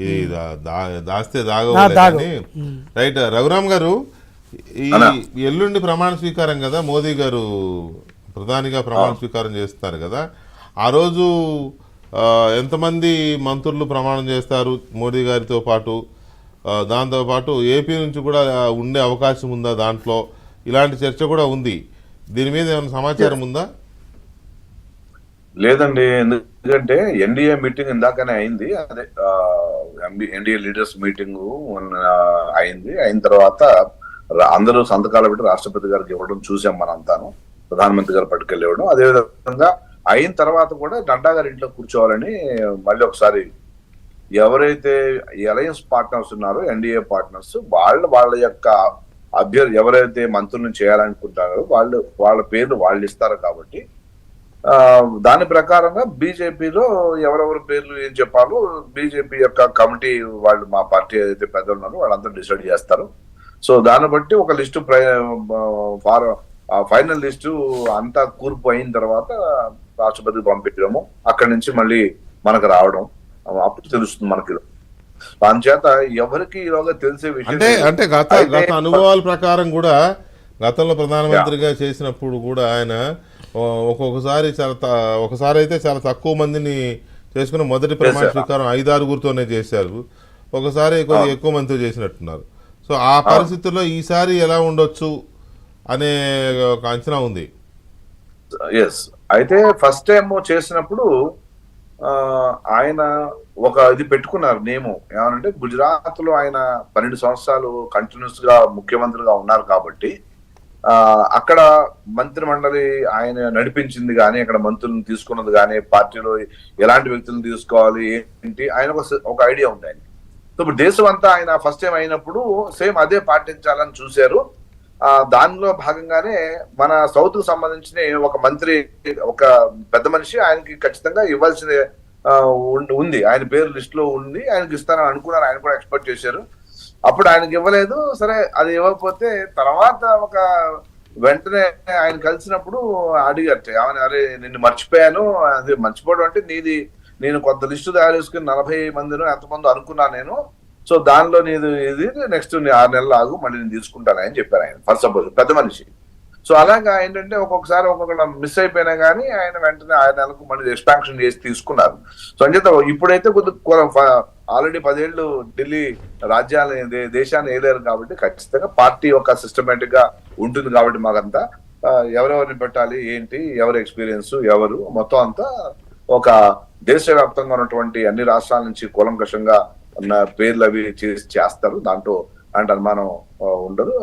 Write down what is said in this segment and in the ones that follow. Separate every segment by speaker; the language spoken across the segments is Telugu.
Speaker 1: ఇది దాస్తే దాగని. రైట్ రఘురామ్ గారు, ఈ ఎల్లుండి ప్రమాణ స్వీకారం కదా, మోదీ గారు ప్రధానిగా ప్రమాణ స్వీకారం చేస్తారు కదా, ఆ రోజు ఎంతమంది మంత్రులు ప్రమాణం చేస్తారు మోదీ గారితో పాటు? దాంతోపాటు ఏపీ నుంచి కూడా ఉండే అవకాశం ఉందా దాంట్లో? ఇలాంటి చర్చ కూడా ఉంది. దీని మీద ఏమైనా సమాచారం ఉందా?
Speaker 2: లేదండి, ఎందుకంటే ఎన్డీఏ మీటింగ్ ఇందాకనే అయింది. అదే ఎన్డీఏ లీడర్స్ మీటింగ్ అయింది. అయిన తర్వాత అందరూ సంతకాలు పెట్టి రాష్ట్రపతి గారికి ఇవ్వడం చూసాం మనంతాను, ప్రధానమంత్రి గారు పట్టుకెళ్ళివ్వడం. అదేవిధంగా అయిన తర్వాత కూడా నడ్డా గారి ఇంట్లో కూర్చోవాలని మళ్ళీ ఒకసారి ఎవరైతే అలయన్స్ పార్ట్నర్స్ ఉన్నారో, ఎన్డీఏ పార్ట్నర్స్, వాళ్ళ యొక్క అభ్యర్థి ఎవరైతే మంత్రులను చేయాలనుకుంటారో వాళ్ళ పేర్లు వాళ్ళు ఇస్తారు. కాబట్టి దాని ప్రకారంగా బీజేపీలో ఎవరెవరి పేర్లు ఏం చెప్పాలో బీజేపీ యొక్క కమిటీ వాళ్ళు, మా పార్టీ ఏదైతే పెద్దలు ఉన్నారో వాళ్ళంతా డిసైడ్ చేస్తారు. సో దాన్ని బట్టి ఒక లిస్టు ఫైనల్ లిస్టు అంతా కూర్పు అయిన తర్వాత రాష్ట్రపతికి పంపించడము, అక్కడి నుంచి మళ్ళీ మనకు రావడం, అప్పుడు తెలుస్తుంది మనకి. దానిచేత ఎవరికి ఈలోగా తెలిసే విషయం
Speaker 1: అంటే గత అనుభవాల ప్రకారం కూడా గతంలో ప్రధానమంత్రిగా చేసినప్పుడు కూడా ఆయన ఒకసారి అయితే చాలా తక్కువ మందిని చేసుకుని మొదటి ప్రమాణ స్వీకారం 5-6గురితోనే చేశారు. ఒకసారి కొద్దిగా ఎక్కువ మందితో చేసినట్టున్నారు. సో ఆ పరిస్థితుల్లో ఈసారి ఎలా ఉండొచ్చు అనే ఒక అంచనా ఉంది.
Speaker 2: ఎస్, అయితే ఫస్ట్ టైం చేసినప్పుడు ఆయన ఒక ఇది పెట్టుకున్నారు నేము, ఏమనంటే గుజరాత్ లో ఆయన 12 సంవత్సరాలు కంటిన్యూస్ గా ముఖ్యమంత్రిగా ఉన్నారు కాబట్టి అక్కడ మంత్రి మండలి ఆయన నడిపించింది కానీ, అక్కడ మంత్రులను తీసుకున్నది కానీ, పార్టీలో ఎలాంటి వ్యక్తులను తీసుకోవాలి ఏంటి ఆయన ఒక ఐడియా ఉంది ఆయన. సో ఇప్పుడు దేశం అంతా ఆయన ఫస్ట్ టైం అయినప్పుడు సేమ్ అదే పాటించాలని చూశారు. దానిలో భాగంగానే మన సౌత్ కు సంబంధించిన ఒక మంత్రి, ఒక పెద్ద మనిషి ఆయనకి ఖచ్చితంగా ఇవ్వాల్సిన ఉంది, ఆయన పేరు లిస్ట్ లో ఉంది, ఆయనకి ఇస్తానని అనుకున్నారు, ఆయన కూడా ఎక్స్పెక్ట్ చేశారు. అప్పుడు ఆయనకి ఇవ్వలేదు. సరే, అది ఇవ్వకపోతే తర్వాత ఒక వెంటనే ఆయన కలిసినప్పుడు అడిగారు, ఏమని, అరే నిన్ను మర్చిపోయాను, అది మర్చిపోవడం అంటే నేను కొంత లిస్టు తయారు చేసుకుని 40 మందినో ఎంతమంది అనుకున్నాను నేను, సో దానిలో నీది ఇది నెక్స్ట్ 6 నెలలు ఆగు మళ్ళీ నేను తీసుకుంటాను అని చెప్పారు ఆయన. ఫర్ సపోజ్ పెద్ద మనిషి. సో అలాగా ఏంటంటే ఒక్కొక్కసారి ఒక్కొక్క మిస్ అయిపోయినా కానీ ఆయన వెంటనే 6 నెలలకు మళ్ళీ ఎక్స్పాన్షన్ చేసి తీసుకున్నారు. సో అంచేత ఇప్పుడైతే కొద్దిగా ఆల్రెడీ 10 ఏళ్ళు ఢిల్లీ రాజ్యాన్ని దేశాన్ని ఏలేరు కాబట్టి ఖచ్చితంగా పార్టీ ఒక సిస్టమేటిక్ గా ఉంటుంది. కాబట్టి మాకంతా ఎవరెవరిని పెట్టాలి ఏంటి, ఎవరి ఎక్స్పీరియన్స్ ఎవరు మొత్తం అంతా ఒక దేశవ్యాప్తంగా ఉన్నటువంటి అన్ని రాష్ట్రాల నుంచి కూలంకషంగా ఉన్న పేర్లు అవి చేస్తారు. దాంట్లో అంటే అనుమానం ఉండదు.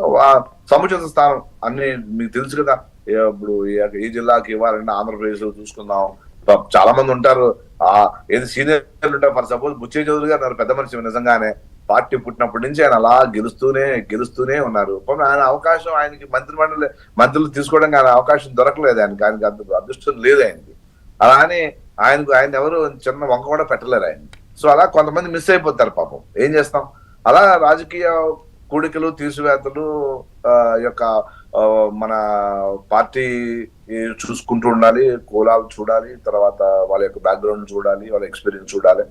Speaker 2: సముచిత స్థానం అన్ని మీకు తెలుసు కదా. ఇప్పుడు ఈ జిల్లాకి ఇవ్వాలంటే ఆంధ్రప్రదేశ్ లో చూసుకుందాం, చాలా మంది ఉంటారు, ఏది సీనియర్లు ఉంటారు. ఫర్ సపోజ్ బుచ్చయ్య చౌదరి గారు పెద్ద మనిషి, నిజంగానే పార్టీ పుట్టినప్పటి నుంచి ఆయన అలా గెలుస్తూనే ఉన్నారు. ఆయన అవకాశం, ఆయనకి మంత్రులు తీసుకోవడానికి ఆయన అవకాశం దొరకలేదు, ఆయనకి అదృష్టం లేదు ఆయనకి. అలానే ఆయన ఎవరు చిన్న వంక కూడా పెట్టలేరు ఆయన. సో అలా కొంతమంది మిస్ అయిపోతారు పాపం, ఏం చేస్తాం. అలా రాజకీయ కూడికలు తీసివేతలు యొక్క మన పార్టీ చూసుకుంటూ ఉండాలి, కులాలు చూడాలి, తర్వాత వాళ్ళ యొక్క బ్యాక్గ్రౌండ్ చూడాలి, వాళ్ళ ఎక్స్పీరియన్స్ చూడాలి,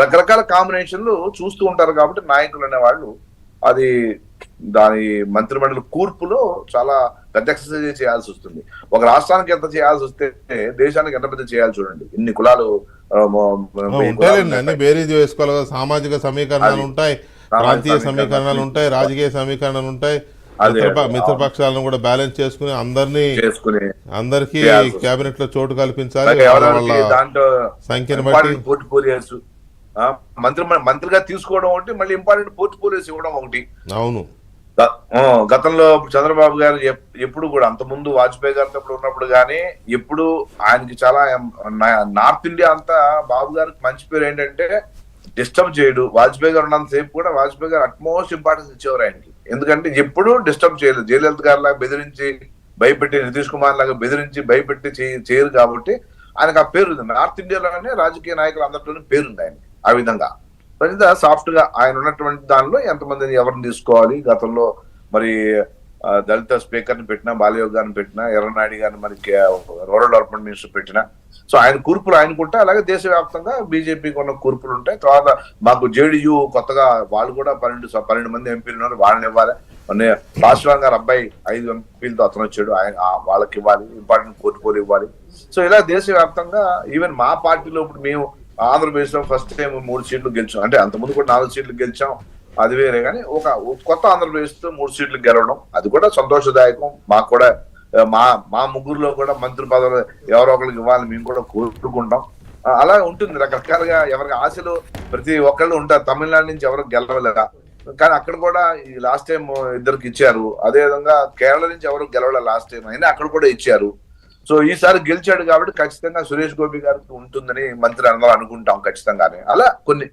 Speaker 2: రకరకాల కాంబినేషన్లు చూస్తూ ఉంటారు. కాబట్టి నాయకులు అనేవాళ్ళు అది దాని మంత్రిమండలి కూర్పులో చాలా పెద్ద ఎక్సర్సైజ్ చేయాల్సి వస్తుంది. ఒక రాష్ట్రానికి ఎంత చేయాల్సి వస్తే దేశానికి ఎంత పెద్ద చేయాలి చూడండి. ఇన్ని కులాలు
Speaker 1: అన్ని బేరీజ్ వేసుకోవాలి. సామాజిక సమీకరణాలు ఉంటాయి, ప్రాంతీయ సమీకరణాలు ఉంటాయి, రాజకీయ సమీకరణాలు ఉంటాయి, మిత్రపక్షాలను కూడా బ్యాలెన్స్ చేసుకుని అందరికి కేబినెట్ లో చోటు కల్పించాలి.
Speaker 2: దాంట్లో
Speaker 1: సంఖ్యను బట్టి
Speaker 2: పోర్ట్ఫోలియోస్ మంత్రిగా తీసుకోవడం ఒకటి, మళ్ళీ ఇంపార్టెంట్ పోర్ట్ఫోలియోస్ ఇవ్వడం ఒకటి.
Speaker 1: అవును,
Speaker 2: గతంలో చంద్రబాబు గారు ఎప్పుడు కూడా, అంత ముందు వాజ్పేయి గారితో ఉన్నప్పుడు గానీ ఎప్పుడు ఆయనకి చాలా నార్త్ ఇండియా అంతా బాబు గారికి మంచి పేరు ఏంటంటే డిస్టర్బ్ చేయడు. వాజ్పేయి గారు ఉన్నంత సేపు కూడా వాజ్పేయి గారు అట్మోస్ట్ ఇంపార్టెన్స్ ఇచ్చేవారు ఆయనకి. ఎందుకంటే ఎప్పుడు డిస్టర్బ్ చేయలేదు. జయలలిత గారి లాగా బెదిరించి భయపెట్టి, నితీష్ కుమార్ లాగా బెదిరించి భయపెట్టి చేయరు. కాబట్టి ఆయనకు ఆ పేరు ఉంది. నార్త్ ఇండియాలోనే రాజకీయ నాయకులు అందరిలోనే పేరుంది ఆయనకి. ఆ విధంగా సాఫ్ట్ గా ఆయన ఉన్నటువంటి దానిలో ఎంతమందిని ఎవరిని తీసుకోవాలి, గతంలో మరి దళిత స్పీకర్ ని పెట్టినా, బాలయోగ్ గారిని పెట్టినా, ఎర్రనాయుడు గారిని మనకి రూరల్ డెవలప్మెంట్ మినిస్టర్ పెట్టినా, సో ఆయన కూర్పులు ఆయనకుంటే, అలాగే దేశవ్యాప్తంగా బీజేపీకి ఉన్న కూర్పులు ఉంటాయి. తర్వాత మాకు జేడీయూ కొత్తగా వాళ్ళు కూడా 12 మంది ఎంపీలు ఉన్నారు, వాళ్ళని ఇవ్వాలి. పాశ్వాన్ గారు అబ్బాయి 5 ఎంపీలతో అతను వచ్చాడు, ఆయన వాళ్ళకి ఇవ్వాలి, ఇంపార్టెంట్ పోర్ట్ఫోలియో ఇవ్వాలి. సో ఇలా దేశవ్యాప్తంగా ఈవెన్ మా పార్టీలో ఇప్పుడు మేము ఆంధ్రప్రదేశ్ లో ఫస్ట్ టైం 3 సీట్లు గెలిచాం. అంటే అంతకుముందు కూడా 4 సీట్లు గెలిచాం, అది వేరే. కానీ ఒక కొత్త ఆంధ్రప్రదేశ్ తో 3 సీట్లు గెలవడం అది కూడా సంతోషదాయకం. మాకు కూడా మా ముగ్గురులో కూడా మంత్రి పదవులు ఎవరో ఒకరికి ఇవ్వాలని మేము కూడా కోరుకుంటాం. అలా ఉంటుంది రకరకాలుగా, ఎవరికి ఆశలు ప్రతి ఒక్కళ్ళు ఉంటారు. తమిళనాడు నుంచి ఎవరు గెలవలేదా, కానీ అక్కడ కూడా ఈ లాస్ట్ టైం 2 ఇచ్చారు. అదే విధంగా కేరళ నుంచి ఎవరు గెలవలేదు లాస్ట్ టైం, అయినా అక్కడ కూడా ఇచ్చారు. సో ఈసారి గెలిచాడు కాబట్టి ఖచ్చితంగా సురేష్ గోపి గారికి ఉంటుందని మంత్రి అందరూ అనుకుంటాం ఖచ్చితంగానే. అలా కొన్ని